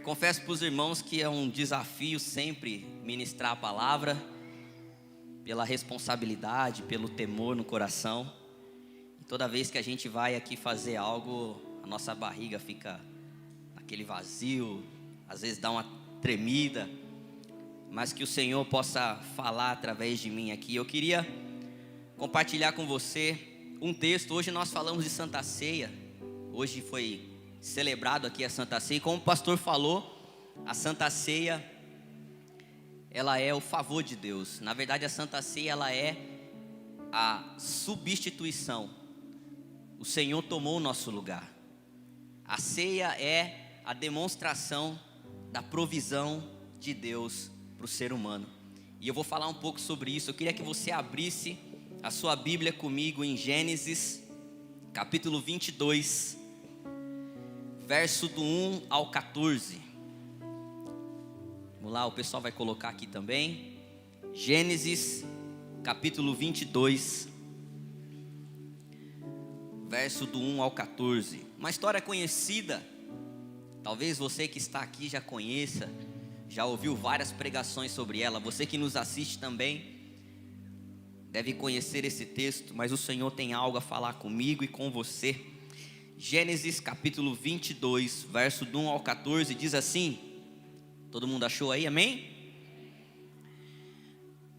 Confesso para os irmãos que é um desafio sempre ministrar a palavra, pela responsabilidade, pelo temor no coração. E toda vez que a gente vai aqui fazer algo, a nossa barriga fica aquele vazio, às vezes dá uma tremida, mas que o Senhor possa falar através de mim aqui. Eu queria compartilhar com você um texto. Hoje nós falamos de Santa Ceia, hoje foi celebrado aqui a Santa Ceia, e como o pastor falou, a Santa Ceia, ela é o favor de Deus. Na verdade, a Santa Ceia, ela é a substituição. O Senhor tomou o nosso lugar. A ceia é a demonstração da provisão de Deus para o ser humano. E eu vou falar um pouco sobre isso. Eu queria que você abrisse a sua Bíblia comigo em Gênesis, capítulo 22, verso do 1 ao 14. Vamos lá, o pessoal vai colocar aqui também. Gênesis, capítulo 22, verso do 1 ao 14. Uma história conhecida. Talvez você que está aqui já conheça, já ouviu várias pregações sobre ela. Você que nos assiste também deve conhecer esse texto, mas o Senhor tem algo a falar comigo e com você. Gênesis capítulo 22, verso do 1 ao 14, diz assim. Todo mundo achou aí, amém?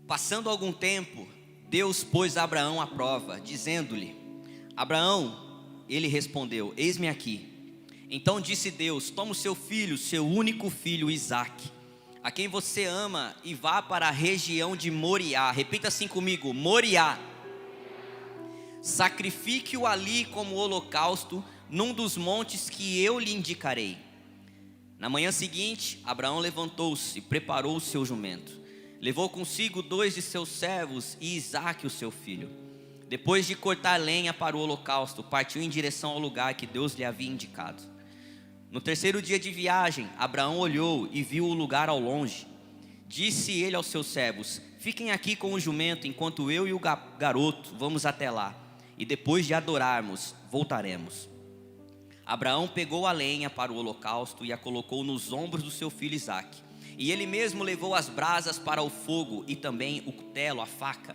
Passando algum tempo, Deus pôs Abraão à prova, dizendo-lhe: Abraão, ele respondeu: eis-me aqui. Então disse Deus: toma o seu filho, seu único filho Isaque, a quem você ama, e vá para a região de Moriá. Repita assim comigo: Moriá. Sacrifique-o ali como holocausto, num dos montes que eu lhe indicarei. Na manhã seguinte, Abraão levantou-se e preparou o seu jumento. Levou consigo 2 de seus servos e Isaque, o seu filho. Depois de cortar lenha para o holocausto, partiu em direção ao lugar que Deus lhe havia indicado. No terceiro dia de viagem, Abraão olhou e viu o lugar ao longe. Disse ele aos seus servos: fiquem aqui com o jumento, enquanto eu e o garoto vamos até lá, e depois de adorarmos, voltaremos. Abraão pegou a lenha para o holocausto e a colocou nos ombros do seu filho Isaque. E ele mesmo levou as brasas para o fogo e também o cutelo, a faca.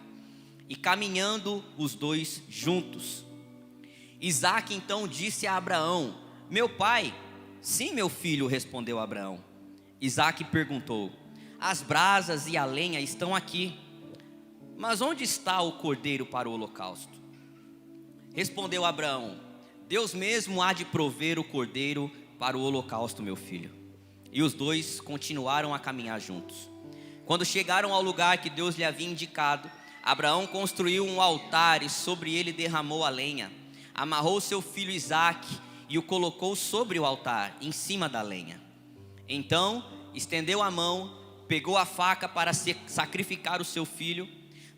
E caminhando os dois juntos. Isaque então disse a Abraão: meu pai? Sim, meu filho, respondeu Abraão. Isaque perguntou: as brasas e a lenha estão aqui, mas onde está o cordeiro para o holocausto? Respondeu Abraão: Deus mesmo há de prover o cordeiro para o holocausto, meu filho. E os dois continuaram a caminhar juntos. Quando chegaram ao lugar que Deus lhe havia indicado, Abraão construiu um altar e sobre ele derramou a lenha. Amarrou seu filho Isaque e o colocou sobre o altar, em cima da lenha. Então estendeu a mão, pegou a faca para sacrificar o seu filho.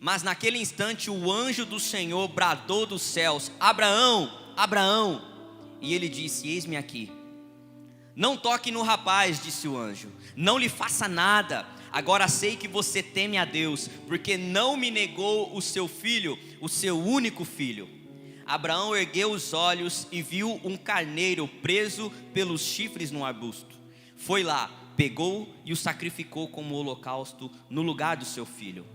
Mas naquele instante o anjo do Senhor bradou dos céus: Abraão, Abraão. E ele disse: eis-me aqui. Não toque no rapaz, disse o anjo, não lhe faça nada. Agora sei que você teme a Deus, porque não me negou o seu filho, o seu único filho. Abraão ergueu os olhos e viu um carneiro preso pelos chifres no arbusto. Foi lá, pegou e o sacrificou como holocausto no lugar do seu filho.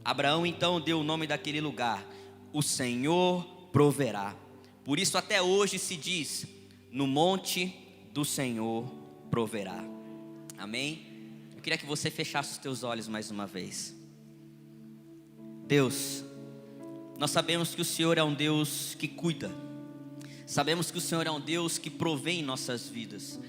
Abraão então deu o nome daquele lugar: o Senhor proverá. Por isso até hoje se diz: no monte do Senhor proverá. Amém? Eu queria que você fechasse os teus olhos mais uma vez. Deus, nós sabemos que o Senhor é um Deus que cuida. Sabemos que o Senhor é um Deus que provê em nossas vidas.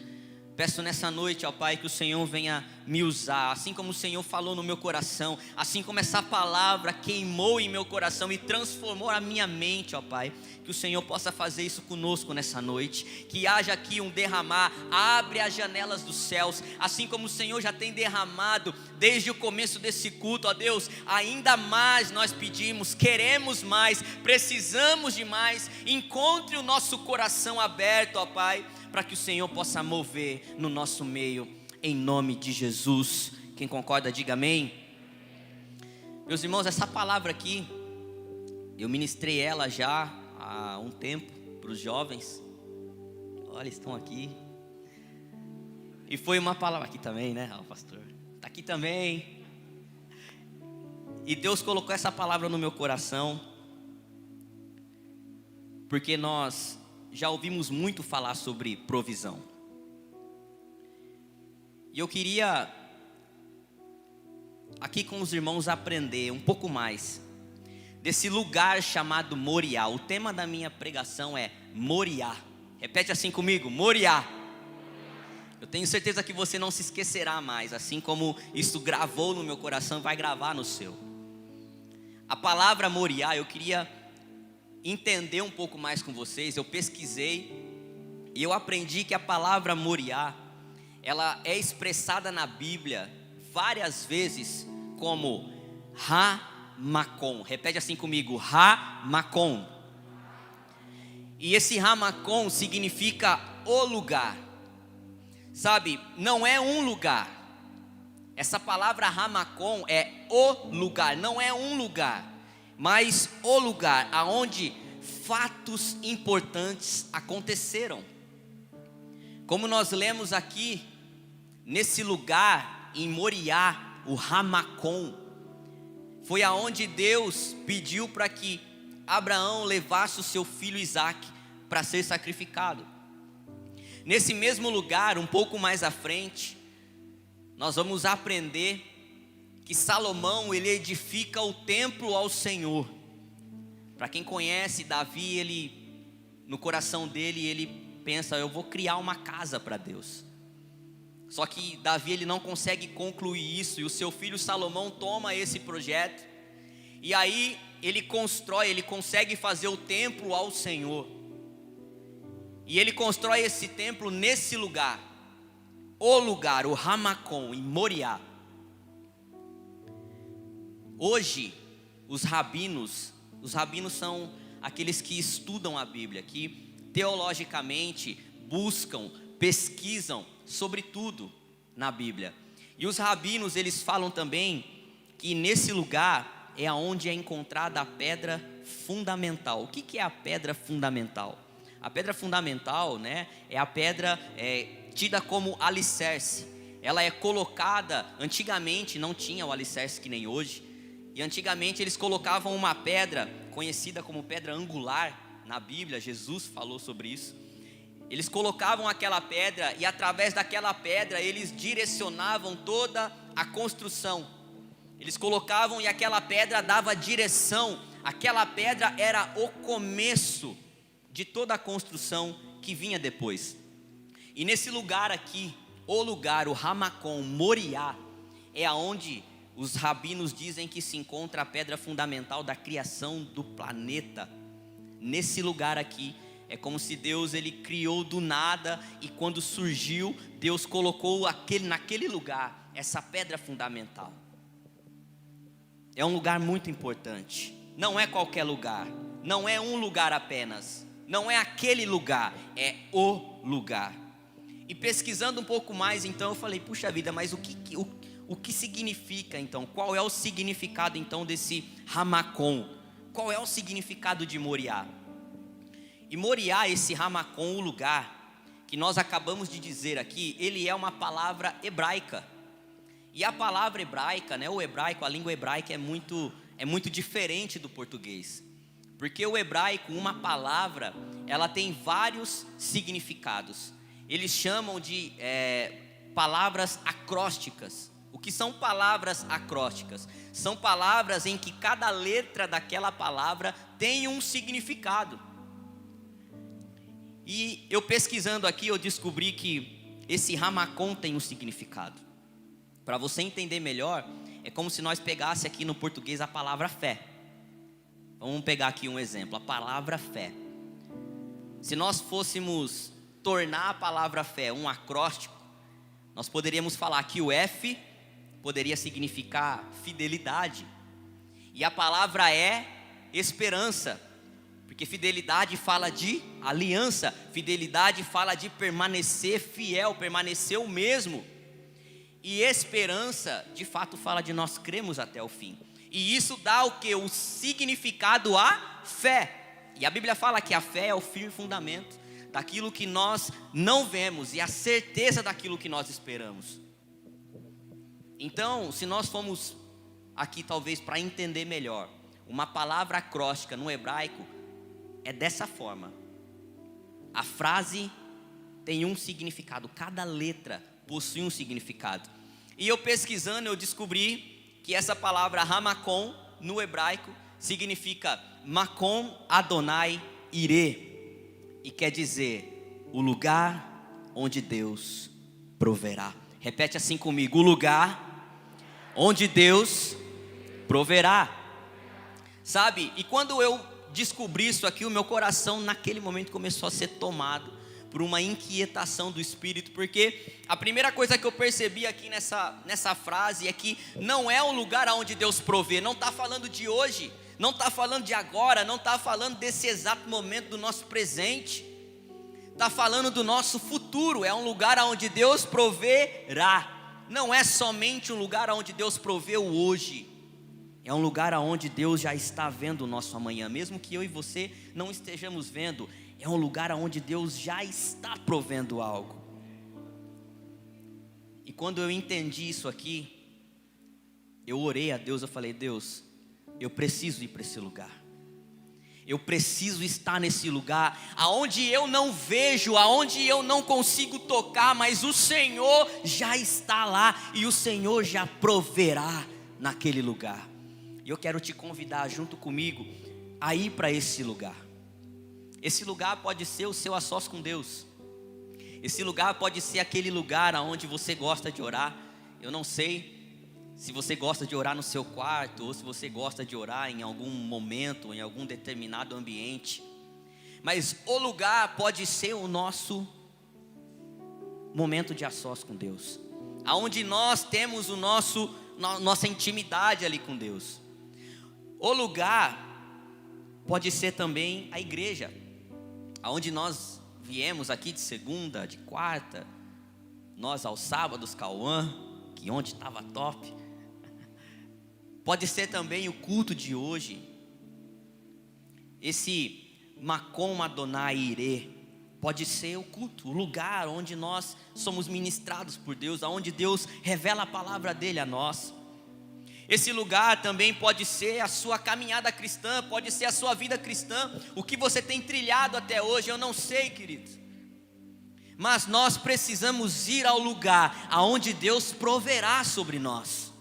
Peço nessa noite, ó Pai, que o Senhor venha me usar, assim como o Senhor falou no meu coração, assim como essa palavra queimou em meu coração e transformou a minha mente, ó Pai, que o Senhor possa fazer isso conosco nessa noite, que haja aqui um derramar, abre as janelas dos céus, assim como o Senhor já tem derramado desde o começo desse culto, ó Deus, ainda mais nós pedimos, queremos mais, precisamos de mais. Encontre o nosso coração aberto, ó Pai, para que o Senhor possa mover no nosso meio, em nome de Jesus. Quem concorda, diga amém. Meus irmãos, essa palavra aqui, eu ministrei ela já há um tempo para os jovens. Olha, estão aqui. E foi uma palavra aqui também, né, pastor? Tá aqui também. E Deus colocou essa palavra no meu coração, porque nós já ouvimos muito falar sobre provisão. E eu queria aqui com os irmãos aprender um pouco mais desse lugar chamado Moriá. O tema da minha pregação é Moriá. Repete assim comigo, Moriá. Eu tenho certeza que você não se esquecerá mais, assim como isso gravou no meu coração, vai gravar no seu. A palavra Moriá, eu queria entender um pouco mais com vocês. Eu pesquisei e eu aprendi que a palavra Moriá, ela é expressada na Bíblia várias vezes como Ramacom. Repete assim comigo, Ramacom. E esse Ramacom significa o lugar. Sabe, não é um lugar. Essa palavra Ramacom é o lugar, não é um lugar, mas o lugar aonde fatos importantes aconteceram. Como nós lemos aqui, nesse lugar em Moriá, o Ramacom, foi aonde Deus pediu para que Abraão levasse o seu filho Isaque para ser sacrificado. Nesse mesmo lugar, um pouco mais à frente, nós vamos aprender que Salomão, ele edifica o templo ao Senhor. Para quem conhece Davi, ele, no coração dele, ele pensa, eu vou criar uma casa para Deus. Só que Davi, ele não consegue concluir isso, e o seu filho Salomão toma esse projeto, e aí ele constrói, ele consegue fazer o templo ao Senhor. E ele constrói esse templo nesse lugar, o Ramacom, em Moriá. Hoje, os rabinos são aqueles que estudam a Bíblia, que teologicamente buscam, pesquisam sobre tudo na Bíblia. E os rabinos, eles falam também que nesse lugar é onde é encontrada a pedra fundamental. O que é a pedra fundamental? A pedra fundamental, né, é a pedra tida como alicerce. Ela é colocada, antigamente não tinha o alicerce que nem hoje, e antigamente eles colocavam uma pedra conhecida como pedra angular na Bíblia. Jesus falou sobre isso. Eles colocavam aquela pedra e através daquela pedra eles direcionavam toda a construção. Eles colocavam e aquela pedra dava direção. Aquela pedra era o começo de toda a construção que vinha depois. E nesse lugar aqui, o Ramacom, Moriá, é aonde os rabinos dizem que se encontra a pedra fundamental da criação do planeta. Nesse lugar aqui, é como se Deus, ele criou do nada, e quando surgiu, Deus colocou naquele lugar, essa pedra fundamental. É um lugar muito importante, não é qualquer lugar, não é um lugar apenas, não é aquele lugar, é o lugar. E pesquisando um pouco mais, então eu falei, puxa vida, mas o que significa então? Qual é o significado então desse Ramacom? Qual é o significado de Moriá? E Moriá, esse Ramacom, o lugar que nós acabamos de dizer aqui, ele é uma palavra hebraica. E a palavra hebraica, né, o hebraico, a língua hebraica é muito diferente do português. Porque o hebraico, uma palavra, ela tem vários significados. Eles chamam de palavras acrósticas. O que são palavras acrósticas? São palavras em que cada letra daquela palavra tem um significado. E eu pesquisando aqui, eu descobri que esse Ramacom tem um significado. Para você entender melhor, é como se nós pegássemos aqui no português a palavra fé. Vamos pegar aqui um exemplo, a palavra fé. Se nós fôssemos tornar a palavra fé um acróstico, nós poderíamos falar que o F poderia significar fidelidade, e a palavra é esperança, porque fidelidade fala de aliança, fidelidade fala de permanecer fiel, permanecer o mesmo, e esperança de fato fala de nós cremos até o fim. E isso dá o que? O significado à fé. E a Bíblia fala que a fé é o firme fundamento daquilo que nós não vemos e a certeza daquilo que nós esperamos. Então, se nós formos aqui talvez para entender melhor, uma palavra acróstica no hebraico é dessa forma. A frase tem um significado, cada letra possui um significado. E eu pesquisando, eu descobri que essa palavra Ramakom no hebraico significa Makom Adonai Irê, e quer dizer o lugar onde Deus proverá. Repete assim comigo: o lugar onde Deus proverá. Sabe, e quando eu descobri isso aqui, o meu coração naquele momento começou a ser tomado por uma inquietação do Espírito, porque a primeira coisa que eu percebi aqui nessa frase é que não é o lugar onde Deus provê. Não está falando de hoje, não está falando de agora, não está falando desse exato momento do nosso presente, está falando do nosso futuro. É um lugar onde Deus proverá. Não é somente um lugar onde Deus provê o hoje, é um lugar onde Deus já está vendo o nosso amanhã, mesmo que eu e você não estejamos vendo. É um lugar onde Deus já está provendo algo. E quando eu entendi isso aqui, eu orei a Deus, eu falei: Deus, eu preciso ir para esse lugar. Eu preciso estar nesse lugar, aonde eu não vejo, aonde eu não consigo tocar, mas o Senhor já está lá, e o Senhor já proverá naquele lugar. E eu quero te convidar junto comigo a ir para esse lugar. Esse lugar pode ser o seu a sós com Deus. Esse lugar pode ser aquele lugar onde você gosta de orar. Eu não sei se você gosta de orar no seu quarto, ou se você gosta de orar em algum momento, em algum determinado ambiente. Mas o lugar pode ser o nosso momento de a sós com Deus, aonde nós temos nossa intimidade ali com Deus. O lugar pode ser também a igreja, aonde nós viemos aqui de segunda, de quarta, nós aos sábados, Cauã, que ontem estava top. Pode ser também o culto de hoje, esse Makom Adonai Irê, pode ser o culto, o lugar onde nós somos ministrados por Deus, aonde Deus revela a palavra dele a nós. Esse lugar também pode ser a sua caminhada cristã, pode ser a sua vida cristã, o que você tem trilhado até hoje, eu não sei, querido. Mas nós precisamos ir ao lugar aonde Deus proverá sobre nós.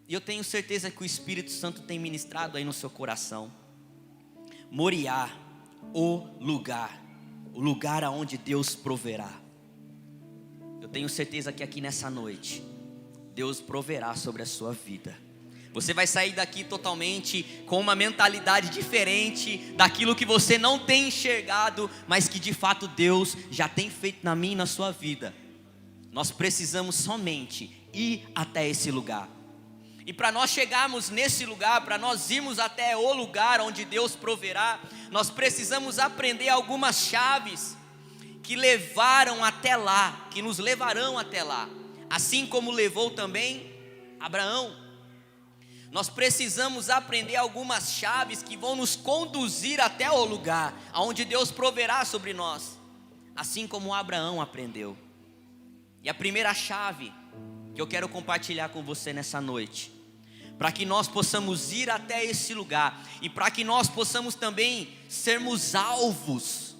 E eu tenho certeza que o Espírito Santo tem ministrado aí no seu coração. Moriá, o lugar aonde Deus proverá. Eu tenho certeza que aqui nessa noite Deus proverá sobre a sua vida. Você vai sair daqui totalmente com uma mentalidade diferente daquilo que você não tem enxergado, mas que de fato Deus já tem feito na minha e na sua vida. Nós precisamos somente ir até esse lugar. E para nós chegarmos nesse lugar, para nós irmos até o lugar onde Deus proverá, nós precisamos aprender algumas chaves que levaram até lá, que nos levarão até lá. Assim como levou também Abraão. Nós precisamos aprender algumas chaves que vão nos conduzir até o lugar onde Deus proverá sobre nós, assim como Abraão aprendeu. E a primeira chave que eu quero compartilhar com você nessa noite, para que nós possamos ir até esse lugar e para que nós possamos também sermos alvos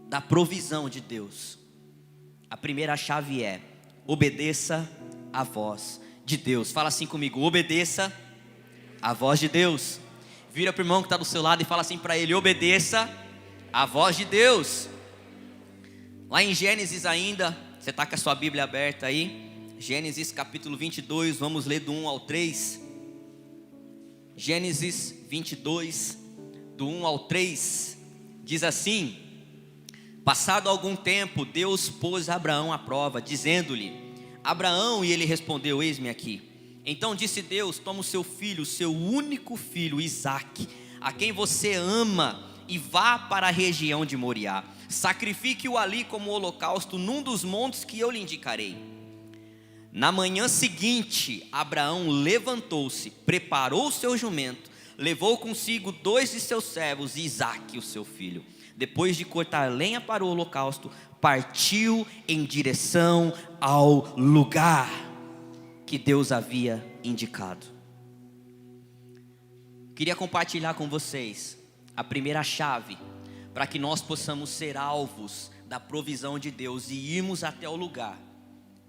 da provisão de Deus. A primeira chave é: obedeça a voz de Deus. Fala assim comigo: obedeça a voz de Deus. Vira para o irmão que está do seu lado e fala assim para ele: obedeça a voz de Deus. Lá em Gênesis ainda, você está com a sua Bíblia aberta aí, Gênesis capítulo 22, vamos ler do 1 ao 3. Gênesis 22, do 1 ao 3, diz assim: passado algum tempo, Deus pôs Abraão à prova, dizendo-lhe: Abraão, e ele respondeu: eis-me aqui. Então disse Deus: toma o seu filho, o seu único filho, Isaque, a quem você ama, e vá para a região de Moriá. Sacrifique-o ali como holocausto num dos montes que eu lhe indicarei. Na manhã seguinte, Abraão levantou-se, preparou o seu jumento, levou consigo 2 de seus servos e Isaque, o seu filho. depois de cortar lenha para o holocausto, partiu em direção ao lugar que Deus havia indicado. Queria compartilhar com vocês a primeira chave para que nós possamos ser alvos da provisão de Deus e irmos até o lugar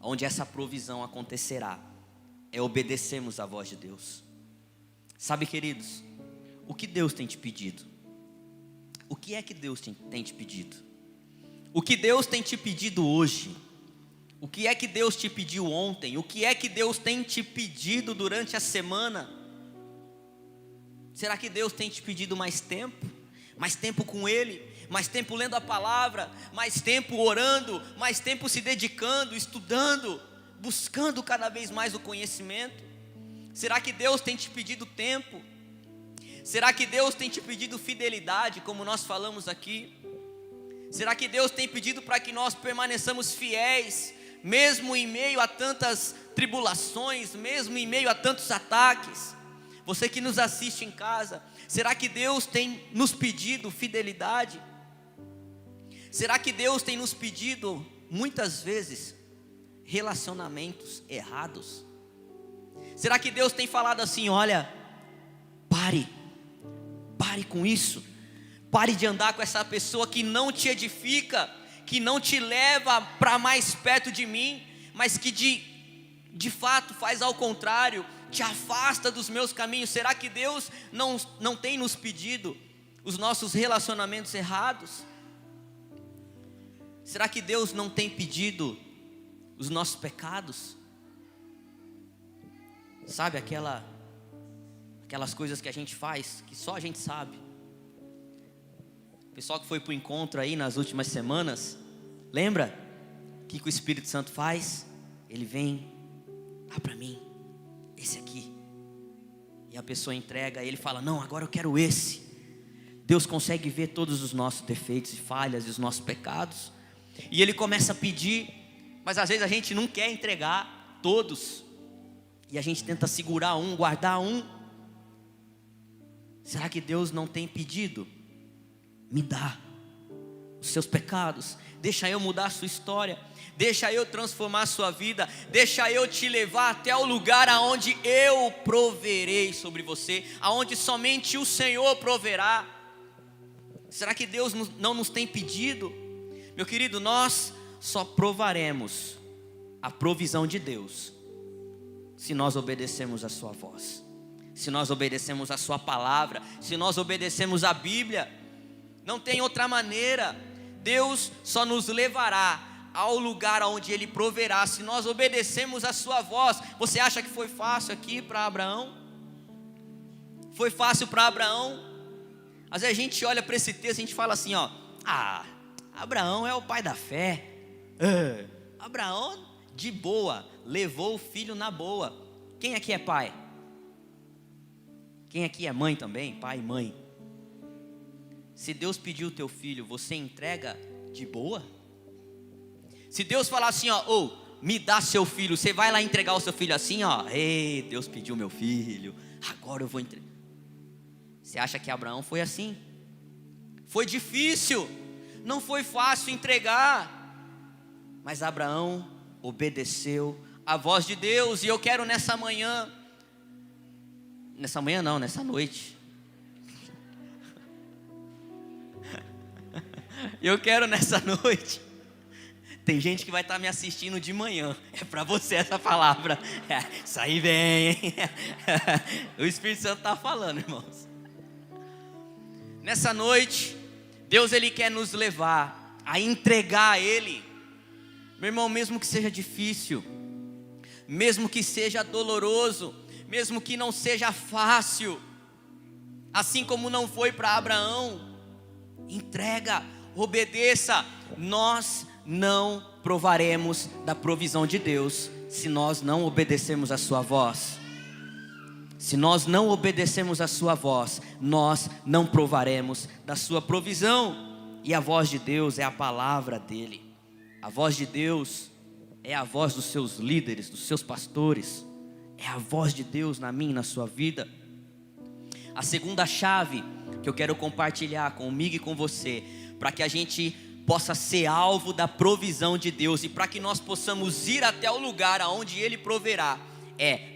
onde essa provisão acontecerá. É obedecermos à voz de Deus. Sabe, queridos, o que Deus tem te pedido? O que é que Deus tem te pedido? O que Deus tem te pedido hoje? O que é que Deus te pediu ontem? O que é que Deus tem te pedido durante a semana? Será que Deus tem te pedido mais tempo? Mais tempo com Ele? Mais tempo lendo a palavra? Mais tempo orando? Mais tempo se dedicando, estudando, buscando cada vez mais o conhecimento? Será que Deus tem te pedido tempo? Será que Deus tem te pedido fidelidade, como nós falamos aqui? Será que Deus tem pedido para que nós permaneçamos fiéis, mesmo em meio a tantas tribulações, mesmo em meio a tantos ataques? Você que nos assiste em casa, será que Deus tem nos pedido fidelidade? Será que Deus tem nos pedido, muitas vezes, relacionamentos errados? Será que Deus tem falado assim: olha, pare com isso, pare de andar com essa pessoa que não te edifica, que não te leva para mais perto de mim, mas que de fato faz ao contrário, te afasta dos meus caminhos? Será que Deus não tem nos pedido os nossos relacionamentos errados? Será que Deus não tem pedido os nossos pecados? Sabe aquelas coisas que a gente faz, que só a gente sabe. O pessoal que foi para o encontro aí nas últimas semanas, lembra? O que o Espírito Santo faz? Ele vem, dá para mim, esse aqui. E a pessoa entrega, e ele fala: não, agora eu quero esse. Deus consegue ver todos os nossos defeitos e falhas e os nossos pecados. E Ele começa a pedir, mas às vezes a gente não quer entregar todos. E a gente tenta segurar um, guardar um. Será que Deus não tem pedido? Me dá os seus pecados, deixa eu mudar a sua história, deixa eu transformar a sua vida, deixa eu te levar até o lugar aonde eu proverei sobre você, aonde somente o Senhor proverá. Será que Deus não nos tem pedido? Meu querido, nós só provaremos a provisão de Deus se nós obedecemos a sua voz, se nós obedecemos a sua palavra, se nós obedecemos a Bíblia. Não tem outra maneira. Deus só nos levará ao lugar onde Ele proverá se nós obedecemos a sua voz. Você acha que foi fácil aqui para Abraão? Foi fácil para Abraão? Às vezes a gente olha para esse texto e a gente fala assim, ó: Abraão é o pai da fé. Abraão de boa, levou o filho na boa. Quem aqui é pai? Quem aqui é mãe também? Pai e mãe. Se Deus pediu o teu filho, você entrega de boa? Se Deus falar assim, ó, me dá seu filho, você vai lá entregar o seu filho assim, ó: ei, Deus pediu meu filho, agora eu vou entregar. Você acha que Abraão foi assim? Foi difícil, não foi fácil entregar, mas Abraão obedeceu a voz de Deus. E eu quero nessa noite, eu quero nessa noite, tem gente que vai estar me assistindo de manhã, é para você essa palavra, isso aí vem, hein? O Espírito Santo está falando, irmãos. Nessa noite, Deus Ele quer nos levar a entregar a Ele. Meu irmão, mesmo que seja difícil, mesmo que seja doloroso, mesmo que não seja fácil, assim como não foi para Abraão, entrega, obedeça. Nós não provaremos da provisão de Deus se nós não obedecermos a sua voz. Se nós não obedecemos a sua voz, nós não provaremos da sua provisão. E a voz de Deus é a palavra dele. A voz de Deus é a voz dos seus líderes, dos seus pastores. É a voz de Deus na minha e na sua vida. A segunda chave que eu quero compartilhar comigo e com você, para que a gente possa ser alvo da provisão de Deus e para que nós possamos ir até o lugar aonde Ele proverá,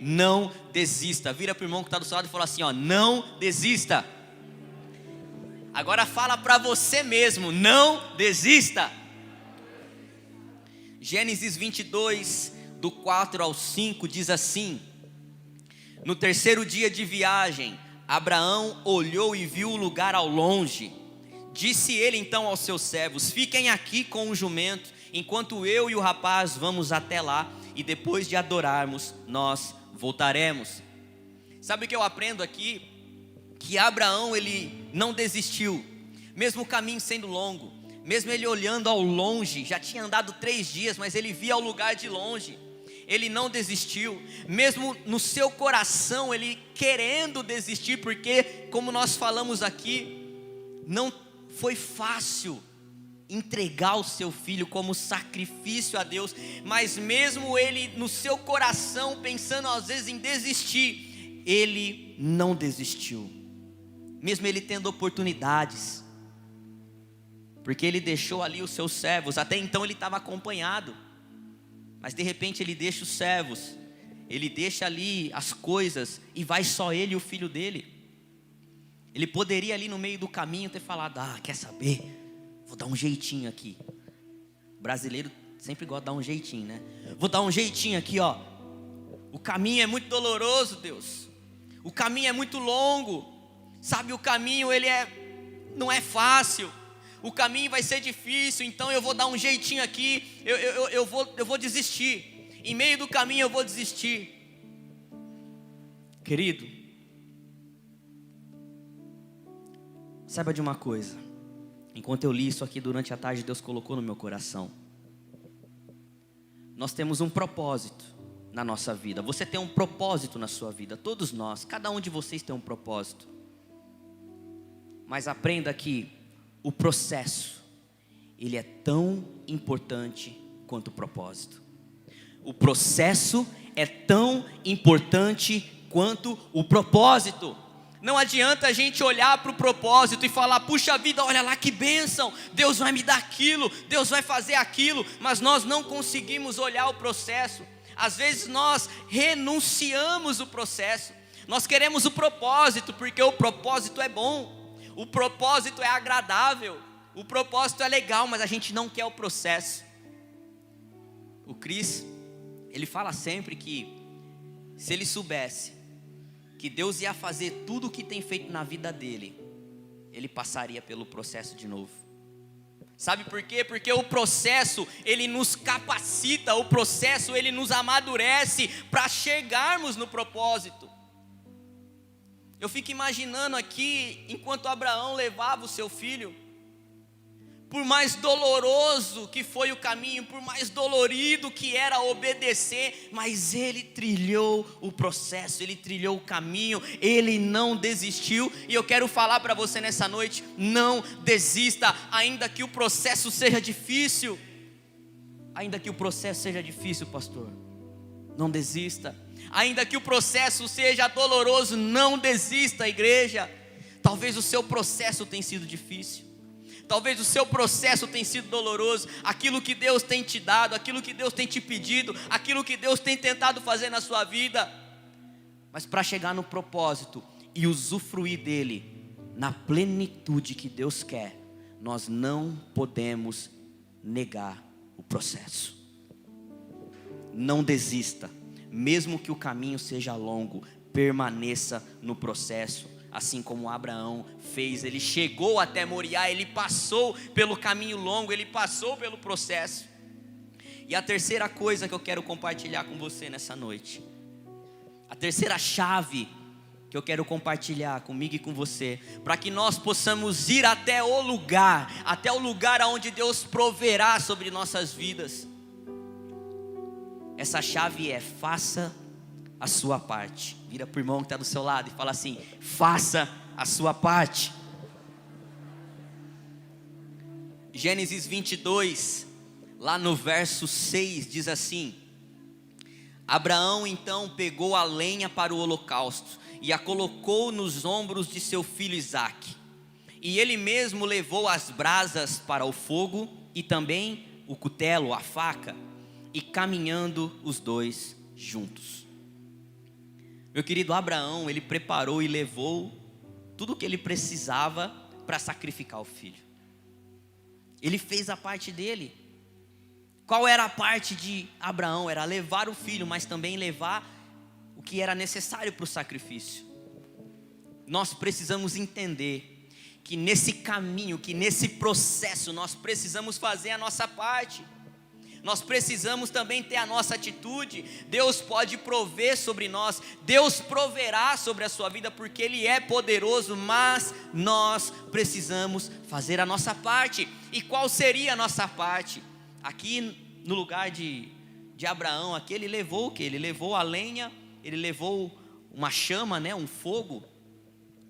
não desista. Vira para o irmão que está do seu lado e fala assim, não desista. Agora fala para você mesmo, não desista. Gênesis 22, do 4 ao 5 diz assim: no terceiro dia de viagem, Abraão olhou e viu o lugar ao longe. Disse ele então aos seus servos: fiquem aqui com o jumento, enquanto eu e o rapaz vamos até lá, e depois de adorarmos, nós voltaremos. Sabe o que eu aprendo aqui? Que Abraão, ele não desistiu, mesmo o caminho sendo longo, mesmo ele olhando ao longe, já tinha andado 3 dias, mas ele via o lugar de longe. Ele não desistiu, mesmo no seu coração ele querendo desistir, porque como nós falamos aqui, não foi fácil entregar o seu filho como sacrifício a Deus, mas mesmo ele no seu coração pensando às vezes em desistir, ele não desistiu, mesmo ele tendo oportunidades, porque ele deixou ali os seus servos. Até então ele estava acompanhado, mas de repente ele deixa os servos, ele deixa ali as coisas e vai só ele e o filho dele. Ele poderia ali no meio do caminho ter falado: quer saber, vou dar um jeitinho aqui. O brasileiro sempre gosta de dar um jeitinho, né? Vou dar um jeitinho aqui, o caminho é muito doloroso, Deus, o caminho é muito longo, sabe, o caminho não é fácil, o caminho vai ser difícil, então eu vou dar um jeitinho aqui, eu vou desistir, em meio do caminho eu vou desistir. Querido, saiba de uma coisa, enquanto eu li isso aqui durante a tarde, Deus colocou no meu coração: nós temos um propósito na nossa vida. Você tem um propósito na sua vida, todos nós, cada um de vocês tem um propósito. Mas aprenda que o processo, ele é tão importante quanto o propósito. O processo é tão importante quanto o propósito. Não adianta a gente olhar para o propósito e falar: puxa vida, olha lá que bênção, Deus vai me dar aquilo, Deus vai fazer aquilo, mas nós não conseguimos olhar o processo. Às vezes nós renunciamos o processo. Nós queremos o propósito porque o propósito é bom, o propósito é agradável, o propósito é legal, mas a gente não quer o processo. O Cris, ele fala sempre que se ele soubesse que Deus ia fazer tudo o que tem feito na vida dele, ele passaria pelo processo de novo. Sabe por quê? Porque o processo, ele nos capacita, o processo, ele nos amadurece para chegarmos no propósito. Eu fico imaginando aqui, enquanto Abraão levava o seu filho, por mais doloroso que foi o caminho, por mais dolorido que era obedecer, mas ele trilhou o processo, ele trilhou o caminho, ele não desistiu. E eu quero falar para você nessa noite: não desista, ainda que o processo seja difícil. Ainda que o processo seja difícil, pastor, não desista. Ainda que o processo seja doloroso, não desista, igreja. Talvez o seu processo tenha sido difícil, talvez o seu processo tenha sido doloroso, aquilo que Deus tem te dado, aquilo que Deus tem te pedido, aquilo que Deus tem tentado fazer na sua vida, mas para chegar no propósito e usufruir dele na plenitude que Deus quer, nós não podemos negar o processo. Não desista, mesmo que o caminho seja longo, permaneça no processo, assim como Abraão fez. Ele chegou até Moriá, ele passou pelo caminho longo, ele passou pelo processo. E a terceira coisa que eu quero compartilhar com você nessa noite, a terceira chave que eu quero compartilhar comigo e com você, para que nós possamos ir até o lugar onde Deus proverá sobre nossas vidas. Essa chave é: faça a sua parte. Vira para o irmão que está do seu lado e fala assim: faça a sua parte. Gênesis 22, lá no verso 6, diz assim: Abraão então pegou a lenha para o holocausto e a colocou nos ombros de seu filho Isaque. E ele mesmo levou as brasas para o fogo e também o cutelo, a faca, e caminhando os dois juntos. Meu querido Abraão, ele preparou e levou tudo o que ele precisava para sacrificar o filho. Ele fez a parte dele. Qual era a parte de Abraão? Era levar o filho, mas também levar o que era necessário para o sacrifício. Nós precisamos entender que nesse caminho, que nesse processo, nós precisamos fazer a nossa parte. Nós precisamos também ter a nossa atitude. Deus pode prover sobre nós, Deus proverá sobre a sua vida, porque Ele é poderoso, mas nós precisamos fazer a nossa parte. E qual seria a nossa parte? Aqui no lugar de Abraão, aqui ele levou o que? Ele levou a lenha, ele levou uma chama, né, um fogo,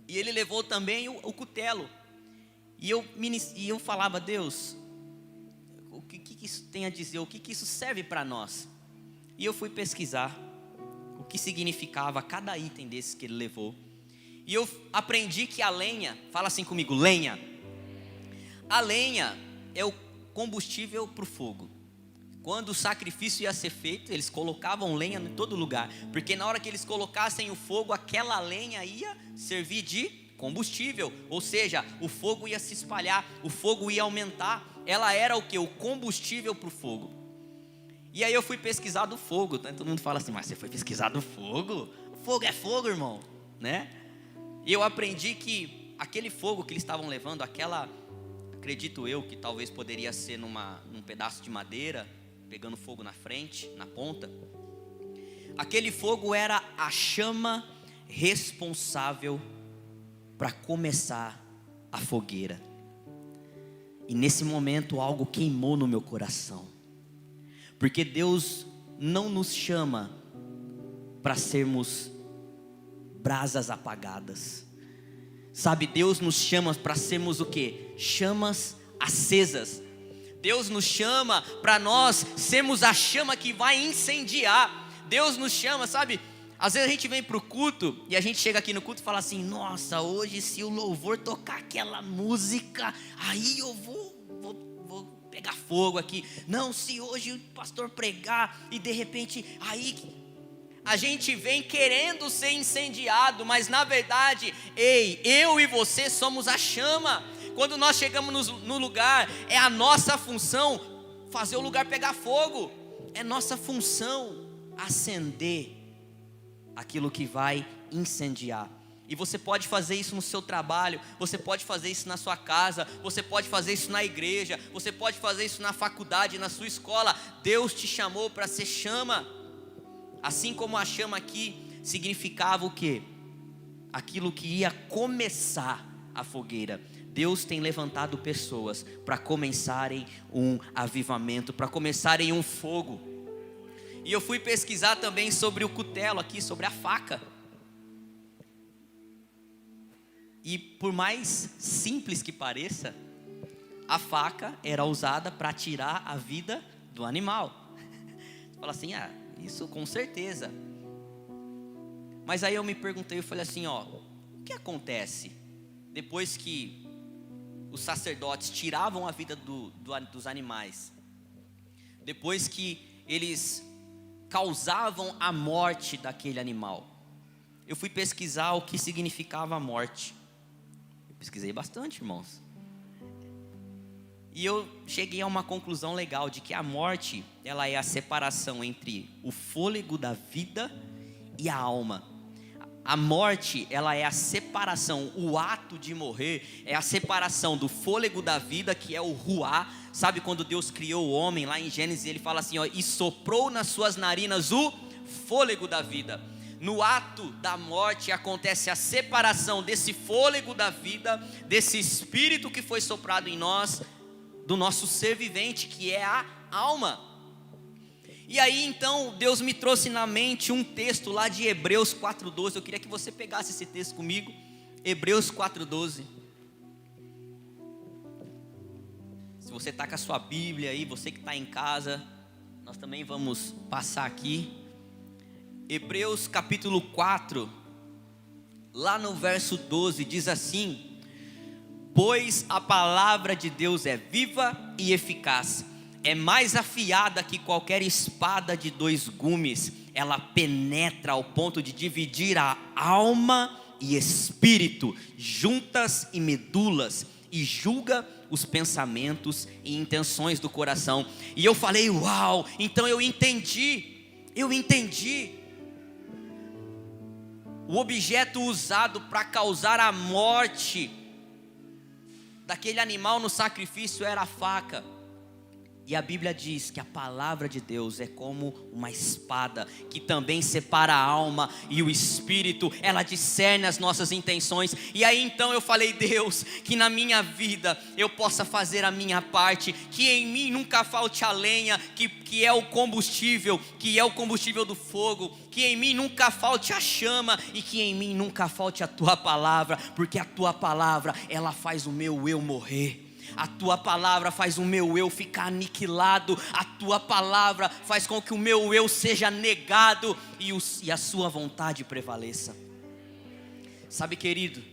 e ele levou também o cutelo. E eu falava, Deus, o que isso tem a dizer? O que isso serve para nós? E eu fui pesquisar o que significava cada item desses que ele levou. E eu aprendi que a lenha, fala assim comigo, lenha. A lenha é o combustível para o fogo. Quando o sacrifício ia ser feito, eles colocavam lenha em todo lugar, porque na hora que eles colocassem o fogo, aquela lenha ia servir de combustível, ou seja, o fogo ia se espalhar, o fogo ia aumentar. Ela era o que? O combustível para o fogo. E aí eu fui pesquisar do fogo, né? Todo mundo fala assim, mas você foi pesquisar do fogo? Fogo é fogo, irmão, né? E eu aprendi que aquele fogo que eles estavam levando, acredito eu que talvez poderia ser num pedaço de madeira, pegando fogo na frente, na ponta. Aquele fogo era a chama responsável para começar a fogueira. E nesse momento algo queimou no meu coração, porque Deus não nos chama para sermos brasas apagadas, sabe? Deus nos chama para sermos o quê? Chamas acesas. Deus nos chama para nós sermos a chama que vai incendiar. Deus nos chama, sabe? Às vezes a gente vem para o culto e a gente chega aqui no culto e fala assim, nossa, hoje se o louvor tocar aquela música, aí eu vou pegar fogo aqui. Não, se hoje o pastor pregar e de repente, aí a gente vem querendo ser incendiado, mas na verdade, eu e você somos a chama. Quando nós chegamos no lugar, é a nossa função fazer o lugar pegar fogo. É nossa função acender aquilo que vai incendiar. E você pode fazer isso no seu trabalho, você pode fazer isso na sua casa, você pode fazer isso na igreja, você pode fazer isso na faculdade, na sua escola. Deus te chamou para ser chama. Assim como a chama aqui significava o quê? Aquilo que ia começar a fogueira. Deus tem levantado pessoas para começarem um avivamento, para começarem um fogo. E eu fui pesquisar também sobre o cutelo aqui, sobre a faca. E por mais simples que pareça, a faca era usada para tirar a vida do animal. Você fala assim, isso com certeza. Mas aí eu me perguntei, eu falei assim, o que acontece depois que os sacerdotes tiravam a vida dos animais? Depois que eles causavam a morte daquele animal. Eu fui pesquisar o que significava a morte. Eu pesquisei bastante, irmãos. E eu cheguei a uma conclusão legal de que a morte, ela é a separação entre o fôlego da vida e a alma. A morte, ela é a separação, o ato de morrer é a separação do fôlego da vida, que é o ruá. Sabe quando Deus criou o homem, lá em Gênesis, ele fala assim, e soprou nas suas narinas o fôlego da vida. No ato da morte acontece a separação desse fôlego da vida, desse espírito que foi soprado em nós, do nosso ser vivente, que é a alma. E aí então Deus me trouxe na mente um texto lá de Hebreus 4:12. Eu queria que você pegasse esse texto comigo. Hebreus 4:12. Se você está com a sua Bíblia aí, você que está em casa, nós também vamos passar aqui. Hebreus capítulo 4, lá no verso 12, diz assim: Pois a palavra de Deus é viva e eficaz, é mais afiada que qualquer espada de 2 gumes, ela penetra ao ponto de dividir a alma e espírito, juntas e medulas, e julga os pensamentos e intenções do coração. E eu falei, uau, então eu entendi. O objeto usado para causar a morte daquele animal no sacrifício era a faca. E a Bíblia diz que a palavra de Deus é como uma espada que também separa a alma e o espírito, ela discerne as nossas intenções. E aí então eu falei, Deus, que na minha vida eu possa fazer a minha parte, que em mim nunca falte a lenha, que é o combustível do fogo, que em mim nunca falte a chama e que em mim nunca falte a tua palavra, porque a tua palavra, ela faz o meu eu morrer. A tua palavra faz o meu eu ficar aniquilado. A tua palavra faz com que o meu eu seja negado e a sua vontade prevaleça. Sabe, querido,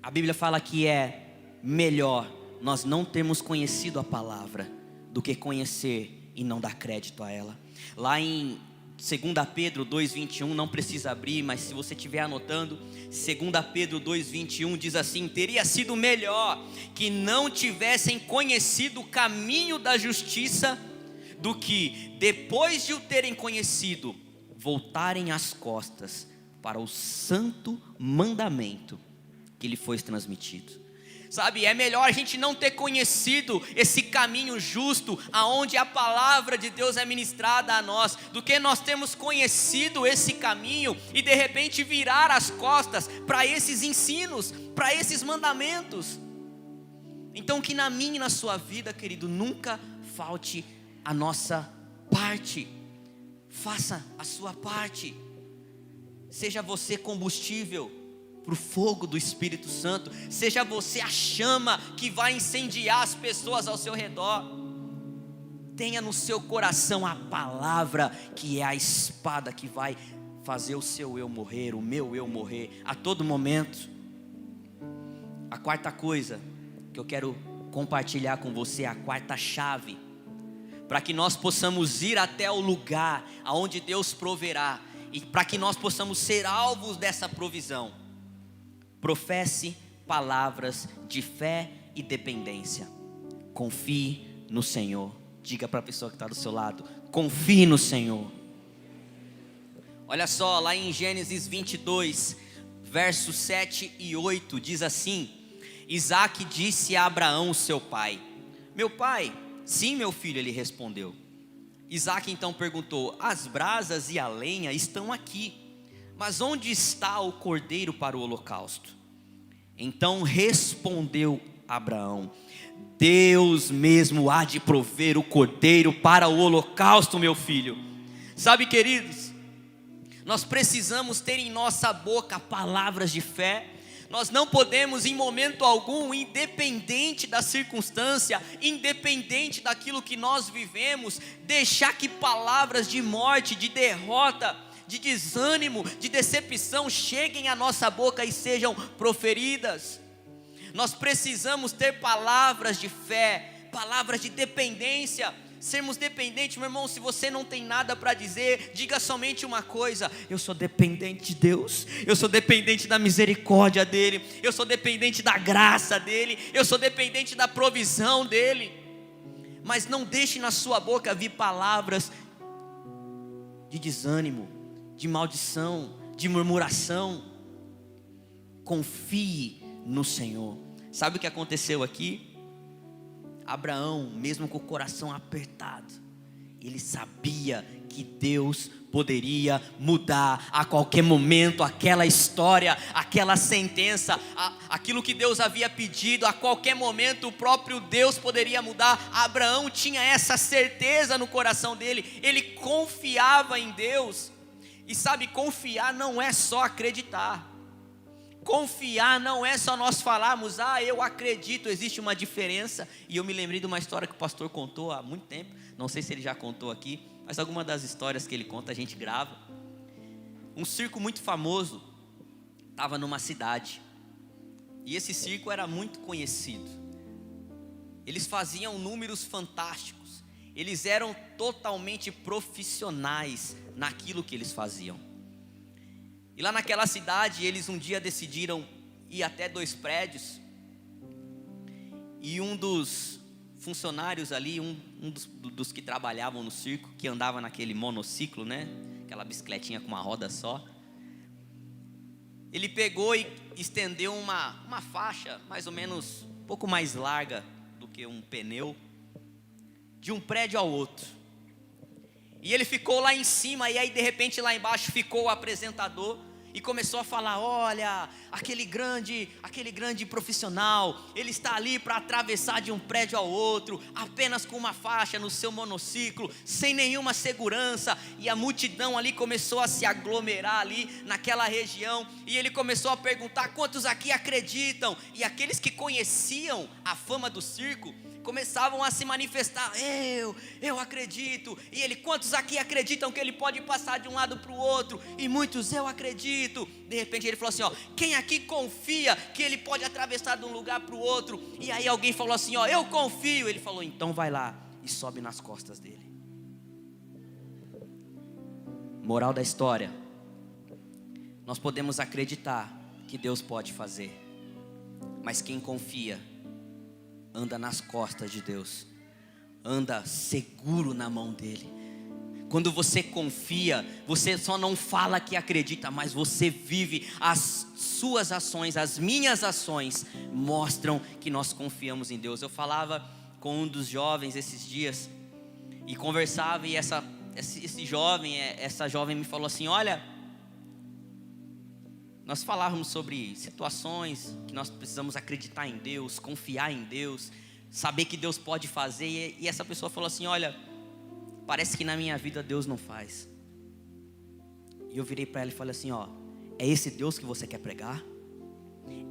a Bíblia fala que é melhor nós não termos conhecido a palavra do que conhecer e não dar crédito a ela. Lá em 2 Pedro 2,21, não precisa abrir, mas se você estiver anotando, 2 Pedro 2,21 diz assim: teria sido melhor que não tivessem conhecido o caminho da justiça, do que, depois de o terem conhecido, voltarem as costas para o santo mandamento que lhe foi transmitido. Sabe, é melhor a gente não ter conhecido esse caminho justo, aonde a palavra de Deus é ministrada a nós, do que nós termos conhecido esse caminho e de repente virar as costas para esses ensinos, para esses mandamentos. Então que na minha e na sua vida, querido, nunca falte a nossa parte. Faça a sua parte. Seja você combustível para o fogo do Espírito Santo. Seja você a chama que vai incendiar as pessoas ao seu redor. Tenha no seu coração a palavra, que é a espada que vai fazer o seu eu morrer, o meu eu morrer a todo momento. A quarta coisa que eu quero compartilhar com você, a quarta chave, para que nós possamos ir até o lugar aonde Deus proverá, e para que nós possamos ser alvos dessa provisão: professe palavras de fé e dependência. Confie no Senhor. Diga para a pessoa que está do seu lado: confie no Senhor. Olha só, lá em Gênesis 22, versos 7 e 8, diz assim: Isaque disse a Abraão, seu pai: meu pai? Sim, meu filho, ele respondeu. Isaque então perguntou: as brasas e a lenha estão aqui, mas onde está o cordeiro para o holocausto? Então respondeu Abraão: Deus mesmo há de prover o cordeiro para o holocausto, meu filho. Sabe, queridos, nós precisamos ter em nossa boca palavras de fé. Nós não podemos em momento algum, independente da circunstância, independente daquilo que nós vivemos, deixar que palavras de morte, de derrota, de desânimo, de decepção cheguem à nossa boca e sejam proferidas. Nós precisamos ter palavras de fé, palavras de dependência, sermos dependentes. Meu irmão, se você não tem nada para dizer, diga somente uma coisa: eu sou dependente de Deus, eu sou dependente da misericórdia dEle, eu sou dependente da graça dEle, eu sou dependente da provisão dEle. Mas não deixe na sua boca vir palavras de desânimo, de maldição, de murmuração. Confie no Senhor. Sabe o que aconteceu aqui? Abraão, mesmo com o coração apertado, ele sabia que Deus poderia mudar a qualquer momento aquela história, aquela sentença, aquilo que Deus havia pedido. A qualquer momento o próprio Deus poderia mudar. Abraão tinha essa certeza no coração dele, ele confiava em Deus. E sabe, confiar não é só acreditar. Confiar não é só nós falarmos: eu acredito. Existe uma diferença. E eu me lembrei de uma história que o pastor contou há muito tempo. Não sei se ele já contou aqui, mas alguma das histórias que ele conta a gente grava. Um circo muito famoso estava numa cidade. E esse circo era muito conhecido. Eles faziam números fantásticos. Eles eram totalmente profissionais naquilo que eles faziam. E lá naquela cidade, eles um dia decidiram ir até 2 prédios. E um dos funcionários ali, um dos que trabalhavam no circo, que andava naquele monociclo, né? Aquela bicicletinha com uma roda só. Ele pegou e estendeu uma faixa, mais ou menos um pouco mais larga do que um pneu, de um prédio ao outro. E ele ficou lá em cima, e aí de repente lá embaixo ficou o apresentador e começou a falar: olha, aquele grande profissional, ele está ali para atravessar de um prédio ao outro, apenas com uma faixa no seu monociclo, sem nenhuma segurança. E a multidão ali começou a se aglomerar ali naquela região, e ele começou a perguntar: quantos aqui acreditam? E aqueles que conheciam a fama do circo começavam a se manifestar: eu acredito. E ele: quantos aqui acreditam que ele pode passar de um lado para o outro? E muitos: eu acredito. De repente ele falou assim: quem aqui confia que ele pode atravessar de um lugar para o outro? E aí alguém falou assim: eu confio. Ele falou: então vai lá e sobe nas costas dele. Moral da história: nós podemos acreditar que Deus pode fazer, mas quem confia anda nas costas de Deus, anda seguro na mão dele. Quando você confia, você só não fala que acredita, mas você vive. As suas ações, as minhas ações mostram que nós confiamos em Deus. Eu falava com um dos jovens esses dias e conversava, e essa jovem me falou assim: olha, nós falávamos sobre situações que nós precisamos acreditar em Deus, confiar em Deus, saber que Deus pode fazer. E essa pessoa falou assim: olha, parece que na minha vida Deus não faz. E eu virei para ela e falei assim: é esse Deus que você quer pregar?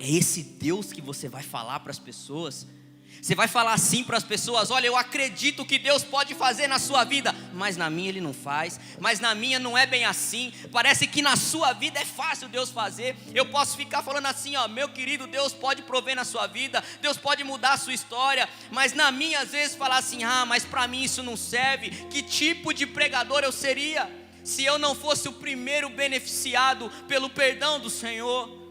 É esse Deus que você vai falar para as pessoas? Você vai falar assim para as pessoas: olha, eu acredito que Deus pode fazer na sua vida, mas na minha Ele não faz, mas na minha não é bem assim. Parece que na sua vida é fácil Deus fazer. Eu posso ficar falando assim: meu querido, Deus pode prover na sua vida, Deus pode mudar a sua história, mas na minha às vezes falar assim: mas para mim isso não serve. Que tipo de pregador eu seria se eu não fosse o primeiro beneficiado pelo perdão do Senhor?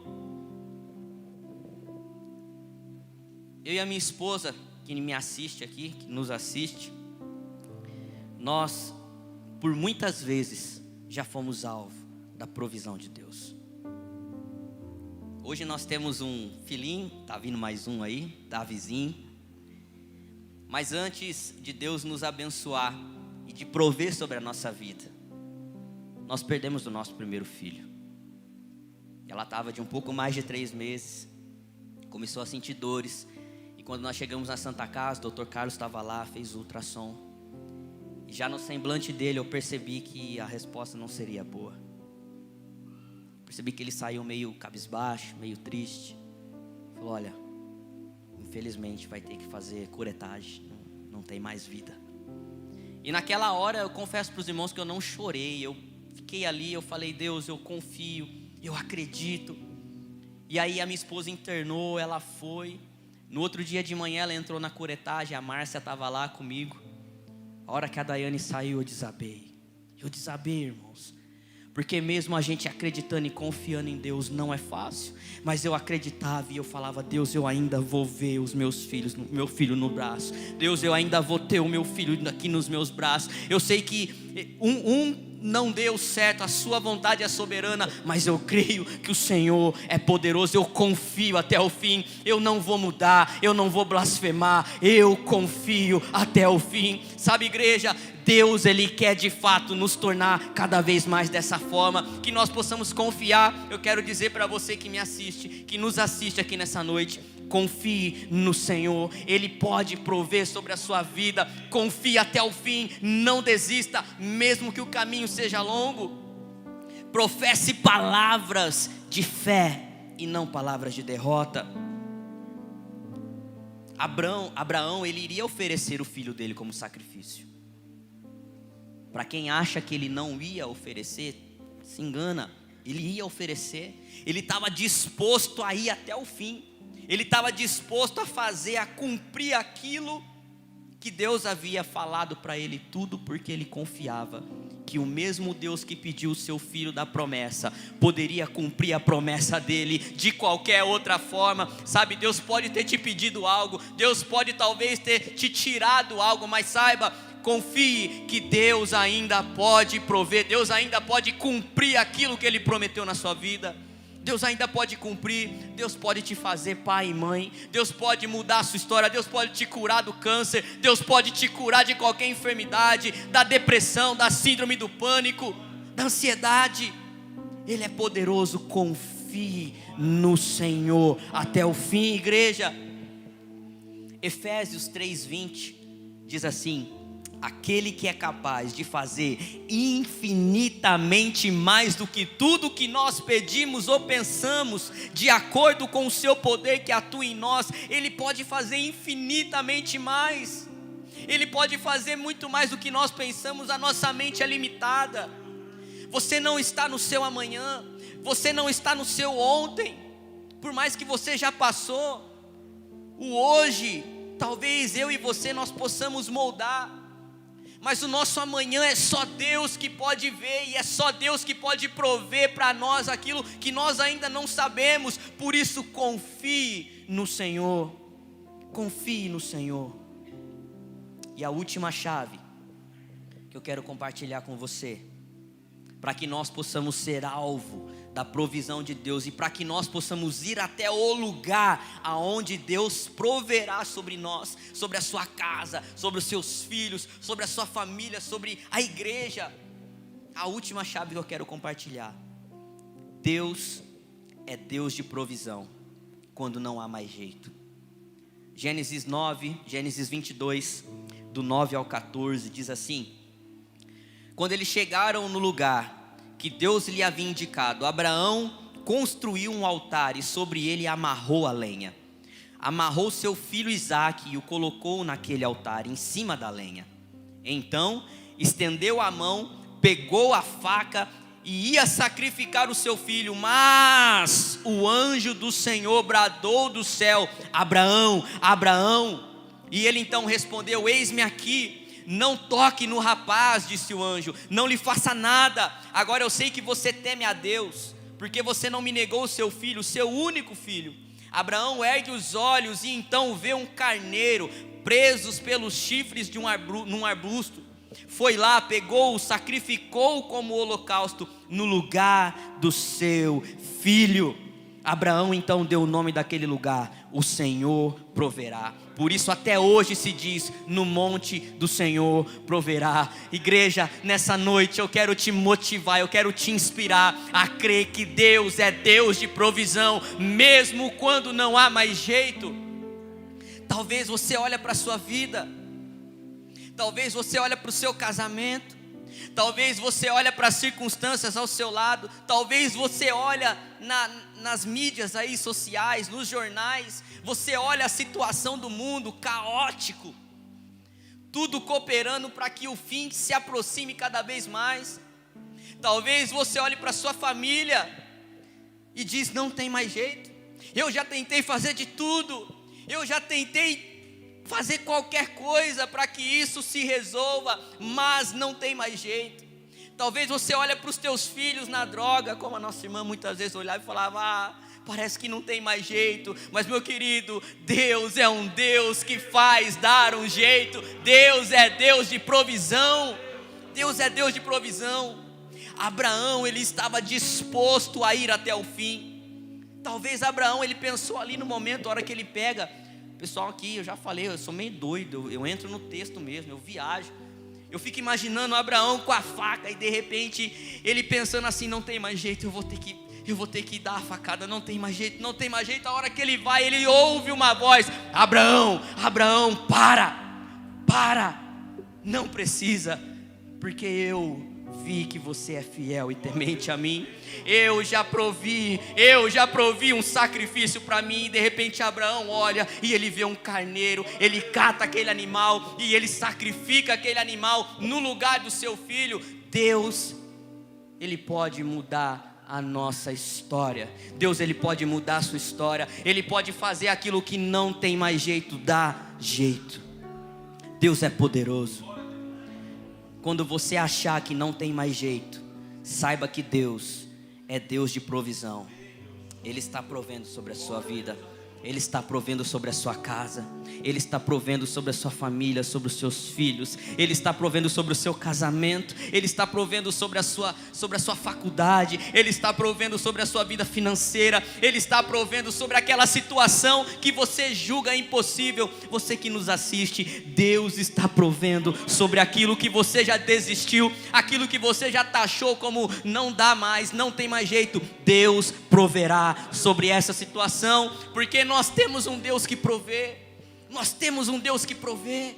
Eu e a minha esposa, que me assiste aqui, que nos assiste, nós, por muitas vezes, já fomos alvo da provisão de Deus. Hoje nós temos um filhinho, está vindo mais um aí, Davizinho. Mas antes de Deus nos abençoar e de prover sobre a nossa vida, nós perdemos o nosso primeiro filho. Ela estava de um pouco mais de 3 meses, começou a sentir dores. E quando nós chegamos na Santa Casa, o Dr. Carlos estava lá, fez o ultrassom. E já no semblante dele eu percebi que a resposta não seria boa. Percebi que ele saiu meio cabisbaixo, meio triste. Falou: olha, infelizmente vai ter que fazer curetagem, não tem mais vida. E naquela hora eu confesso para os irmãos que eu não chorei. Eu fiquei ali, eu falei: Deus, eu confio, eu acredito. E aí a minha esposa internou, ela foi. No outro dia de manhã ela entrou na curetagem, a Márcia estava lá comigo. A hora que a Daiane saiu, eu desabei, irmãos. Porque mesmo a gente acreditando e confiando em Deus não é fácil. Mas eu acreditava e eu falava: Deus, eu ainda vou ver os meus filhos, meu filho no braço. Deus, eu ainda vou ter o meu filho aqui nos meus braços. Eu sei que não deu certo, a sua vontade é soberana, mas eu creio que o Senhor é poderoso. Eu confio até o fim. Eu não vou mudar, eu não vou blasfemar. Eu confio até o fim. Sabe, igreja, Deus, Ele quer de fato nos tornar cada vez mais dessa forma, que nós possamos confiar. Eu quero dizer para você que me assiste, que nos assiste aqui nessa noite: confie no Senhor, Ele pode prover sobre a sua vida. Confie até o fim, não desista, mesmo que o caminho seja longo. Professe palavras de fé e não palavras de derrota. Abraão, ele iria oferecer o filho dele como sacrifício. Para quem acha que ele não ia oferecer, se engana. Ele ia oferecer, ele estava disposto a ir até o fim. Ele estava disposto a fazer, a cumprir aquilo que Deus havia falado para ele, tudo porque ele confiava que o mesmo Deus que pediu o seu filho da promessa, poderia cumprir a promessa dele de qualquer outra forma. Sabe, Deus pode ter te pedido algo, Deus pode talvez ter te tirado algo, mas saiba, confie que Deus ainda pode prover, Deus ainda pode cumprir aquilo que Ele prometeu na sua vida. Deus ainda pode cumprir, Deus pode te fazer pai e mãe, Deus pode mudar a sua história, Deus pode te curar do câncer, Deus pode te curar de qualquer enfermidade, da depressão, da síndrome do pânico, da ansiedade. Ele é poderoso, confie no Senhor até o fim, igreja. Efésios 3:20 diz assim: aquele que é capaz de fazer infinitamente mais do que tudo que nós pedimos ou pensamos, de acordo com o seu poder que atua em nós, Ele pode fazer infinitamente mais. Ele pode fazer muito mais do que nós pensamos, a nossa mente é limitada. Você não está no seu amanhã, você não está no seu ontem, por mais que você já passou. O hoje, talvez eu e você nós possamos moldar, mas o nosso amanhã é só Deus que pode ver, e é só Deus que pode prover para nós aquilo que nós ainda não sabemos. Por isso confie no Senhor, confie no Senhor. E a última chave que eu quero compartilhar com você, para que nós possamos ser alvo da provisão de Deus, e para que nós possamos ir até o lugar aonde Deus proverá sobre nós, sobre a sua casa, sobre os seus filhos, sobre a sua família, sobre a igreja. A última chave que eu quero compartilhar: Deus é Deus de provisão quando não há mais jeito. Gênesis 22, do 9 ao 14, diz assim: quando eles chegaram no lugar que Deus lhe havia indicado, Abraão construiu um altar e sobre ele amarrou a lenha. Amarrou seu filho Isaque e o colocou naquele altar, em cima da lenha. Então estendeu a mão, pegou a faca e ia sacrificar o seu filho. Mas o anjo do Senhor bradou do céu: Abraão, Abraão. E ele então respondeu: eis-me aqui. Não toque no rapaz, disse o anjo, não lhe faça nada. Agora eu sei que você teme a Deus, porque você não me negou o seu filho, o seu único filho. Abraão ergue os olhos e então vê um carneiro presos pelos chifres de num arbusto. Foi lá, pegou-o, sacrificou-o como holocausto no lugar do seu filho. Abraão então deu o nome daquele lugar: o Senhor proverá. Por isso até hoje se diz: no monte do Senhor proverá. Igreja, nessa noite eu quero te motivar, eu quero te inspirar a crer que Deus é Deus de provisão, mesmo quando não há mais jeito. Talvez você olhe para a sua vida, talvez você olhe para o seu casamento, talvez você olhe para as circunstâncias ao seu lado, talvez você olhe nas mídias aí sociais, nos jornais, você olha a situação do mundo caótico, tudo cooperando para que o fim se aproxime cada vez mais. Talvez você olhe para a sua família e diz: não tem mais jeito, eu já tentei fazer de tudo, eu já tentei fazer qualquer coisa para que isso se resolva, mas não tem mais jeito. Talvez você olhe para os teus filhos na droga, como a nossa irmã muitas vezes olhava e falava: parece que não tem mais jeito. Mas meu querido, Deus é um Deus que faz dar um jeito. Deus é Deus de provisão. Deus é Deus de provisão. Abraão, ele estava disposto a ir até o fim. Talvez Abraão, ele pensou ali no momento, a hora que ele pega. Pessoal, aqui eu já falei, eu sou meio doido, eu entro no texto mesmo, eu viajo. Eu fico imaginando Abraão com a faca e de repente ele pensando assim: não tem mais jeito, eu vou ter que dar a facada, não tem mais jeito, não tem mais jeito. A hora que ele vai, ele ouve uma voz: Abraão, Abraão, para, não precisa, porque eu vi que você é fiel e temente a mim. Eu já provi um sacrifício para mim. E de repente Abraão olha e ele vê um carneiro, ele cata aquele animal e ele sacrifica aquele animal no lugar do seu filho. Deus, ele pode mudar a nossa história. Deus, Ele pode mudar a sua história. Ele pode fazer aquilo que não tem mais jeito, dá jeito. Deus é poderoso. Quando você achar que não tem mais jeito, saiba que Deus é Deus de provisão. Ele está provendo sobre a sua vida. Ele está provendo sobre a sua casa. Ele está provendo sobre a sua família, sobre os seus filhos. Ele está provendo sobre o seu casamento. Ele está provendo sobre a sua faculdade. Ele está provendo sobre a sua vida financeira. Ele está provendo sobre aquela situação que você julga impossível. Você que nos assiste, Deus está provendo sobre aquilo que você já desistiu, aquilo que você já taxou como não dá mais, não tem mais jeito. Deus proverá sobre essa situação, porque nós temos um Deus que provê. Nós temos um Deus que provê.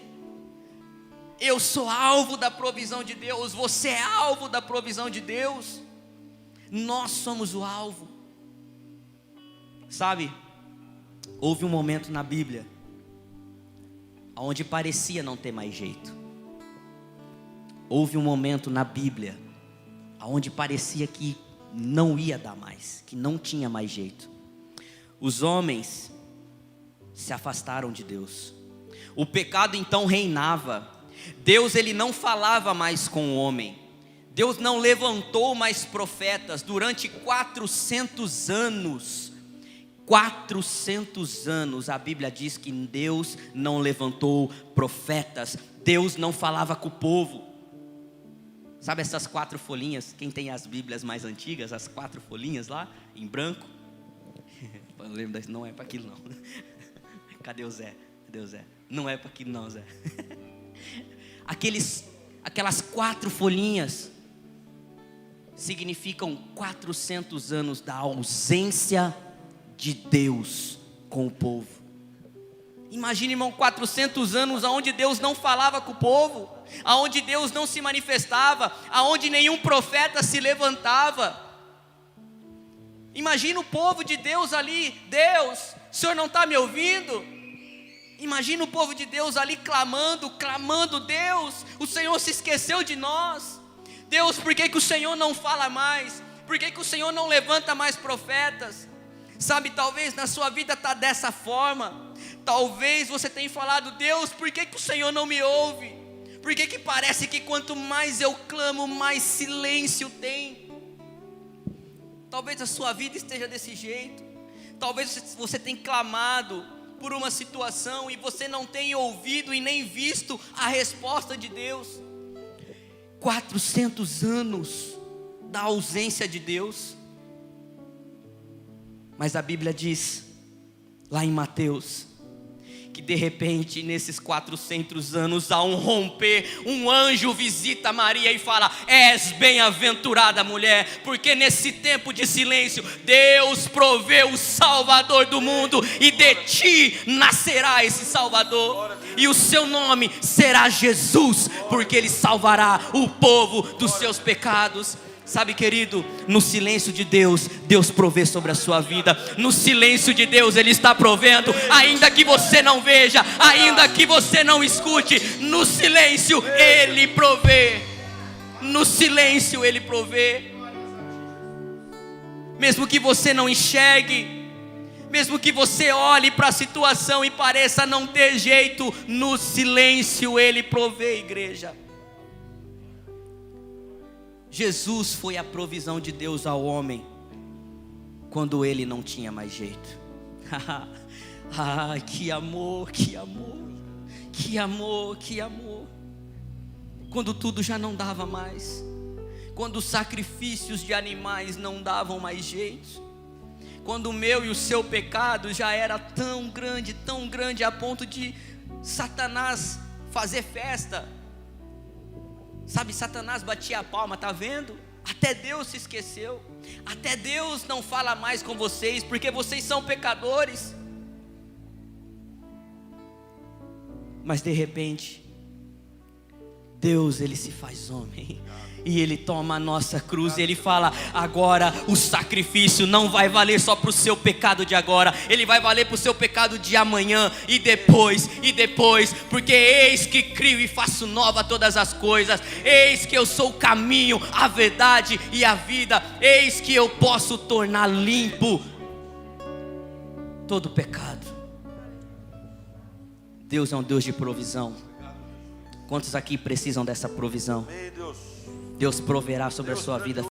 Eu sou alvo da provisão de Deus. Você é alvo da provisão de Deus. Nós somos o alvo. Sabe, houve um momento na Bíblia onde parecia não ter mais jeito. Houve um momento na Bíblia onde parecia que não ia dar mais, que não tinha mais jeito. Os homens se afastaram de Deus. O pecado então reinava. Deus, Ele não falava mais com o homem. Deus não levantou mais profetas durante 400 anos. 400 anos a Bíblia diz que Deus não levantou profetas. Deus não falava com o povo. Sabe essas 4 folhinhas? Quem tem as Bíblias mais antigas, as 4 folhinhas lá em branco? Eu lembro, não é para aquilo não. Cadê o Zé? Cadê o Zé? Não é para aquilo não, Zé. Aquelas 4 folhinhas significam 400 anos da ausência de Deus com o povo. Imagine, irmão, 400 anos onde Deus não falava com o povo, aonde Deus não se manifestava, aonde nenhum profeta se levantava. Imagina o povo de Deus ali. Deus, o Senhor não está me ouvindo? Imagina o povo de Deus ali clamando, Deus, o Senhor se esqueceu de nós. Deus, por que o Senhor não fala mais? Por que o Senhor não levanta mais profetas? Sabe, talvez na sua vida está dessa forma. Talvez você tenha falado: Deus, por que o Senhor não me ouve? Por que parece que quanto mais eu clamo, mais silêncio tem? Talvez a sua vida esteja desse jeito. Talvez você tenha clamado por uma situação e você não tenha ouvido e nem visto a resposta de Deus. 400 anos da ausência de Deus. Mas a Bíblia diz, lá em Mateus, que de repente nesses 400 anos há um romper. Um anjo visita Maria e fala: és bem-aventurada mulher, porque nesse tempo de silêncio Deus proveu o Salvador do mundo, e de ti nascerá esse Salvador, e o seu nome será Jesus, porque Ele salvará o povo dos seus pecados. Sabe, querido, no silêncio de Deus, Deus provê sobre a sua vida. No silêncio de Deus Ele está provendo, ainda que você não veja, ainda que você não escute. No silêncio Ele provê. No silêncio Ele provê. Mesmo que você não enxergue, mesmo que você olhe para a situação e pareça não ter jeito, no silêncio Ele provê, igreja. Jesus foi a provisão de Deus ao homem quando ele não tinha mais jeito. Que amor, que amor, que amor, que amor. Quando tudo já não dava mais, quando os sacrifícios de animais não davam mais jeito, quando o meu e o seu pecado já era tão grande a ponto de Satanás fazer festa. Sabe, Satanás batia a palma, tá vendo? Até Deus se esqueceu. Até Deus não fala mais com vocês, porque vocês são pecadores. Mas de repente Deus, Ele se faz homem. E Ele toma a nossa cruz e Ele fala: agora o sacrifício não vai valer só para o seu pecado de agora, ele vai valer para o seu pecado de amanhã e depois, porque eis que crio e faço nova todas as coisas, eis que eu sou o caminho, a verdade e a vida, eis que eu posso tornar limpo todo pecado. Deus é um Deus de provisão. Quantos aqui precisam dessa provisão? Deus proverá sobre a sua vida.